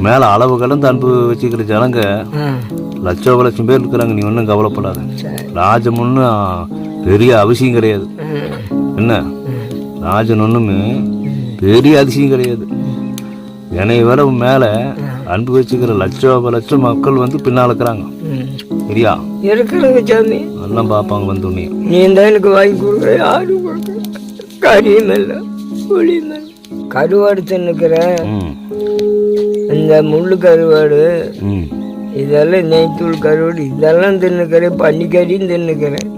மேலே அளவு கடந்து அன்பு வச்சுக்கிற ஜனங்க லட்சம் பேர் இருக்கிறாங்க. நீ ஒன்றும் கவலைப்படாத. ராஜன் ஒன்றும் பெரிய அவசியம் கிடையாது. என்ன ராஜன் ஒன்றுமே பெரிய அதிசயம் கிடையாது. என்னைய விட மேலே அன்பு வச்சுக்கிற லட்சம் மக்கள் வந்து பின்னால் இருக்கிறாங்க. சரியா இருக்கிறாங்க சாமி. எல்லாம் பார்ப்பாங்க வந்து உன்னைய. நீ தான் எனக்கு வாங்கி கொடுக்குற. யாரும் கொடுக்குற காரியம் இல்லை, ஒளியும் இல்லை. கருவாடு தின்னுக்கிறேன். இந்த முள்ளு கருவாடு இதெல்லாம் நெய்த்தூள் கருவாடு இதெல்லாம் தின்னுக்கிறேன். பன்னிக்கறியும் தின்னுக்கிறேன்.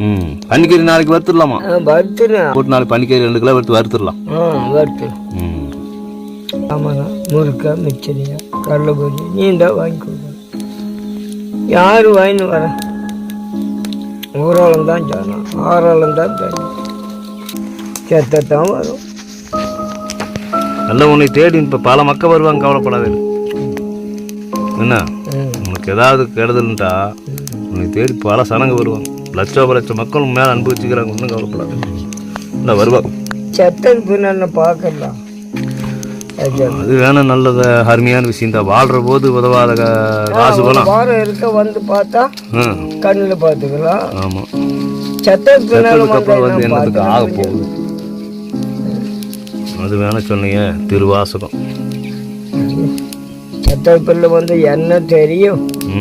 பன்னிக்கறி நாளைக்கு வறுத்துடலாமா? வறுத்துறேன். ஒரு நாளைக்கு பன்னிக்கறி 2 கிலோ வறுத்துடலாம். வறுத்து ஆமாண்ணா. முறுக்கா மிச்சரியா கடலைப்பொரி நீ தான் வாங்கி கொடுக்குற. யார் வாங்கின்னு வர? ஊராளம் தான் ஜனம், ஆறாளம் தான் தண்ணி செத்தான் வரும். நல்ல உன்னை தேடி இப்போ பல மக்கள் வருவாங்க. கவலைப்படாது. என்ன உனக்கு ஏதாவது கெடுதல்ன்ட்டா உன்னை தேடி பல சனங்க வருவாங்க. லட்சம் மக்கள் மேலே அன்பு வச்சுக்கிறாங்க. ஒன்றும் கவலைப்படாது. இல்லை வருவாங்க. செத்தது பின்ன பார்க்கலாம். அது வேணும். நல்லது அருமையான விஷயம் தான். வாழ்ற போது உதவாத காசு பணம் வாரம் இருக்க வந்து பார்த்தா கண்ணில் பார்த்துக்கலாம். ஆமாம். செத்ததுக்கு அப்புறம் வந்து என்னத்துக்கு ஆக போகுது? அது வேணும் சொன்னீங்க. திருவாசகம் செத்த பிள்ளை வந்து என்ன தெரியும்.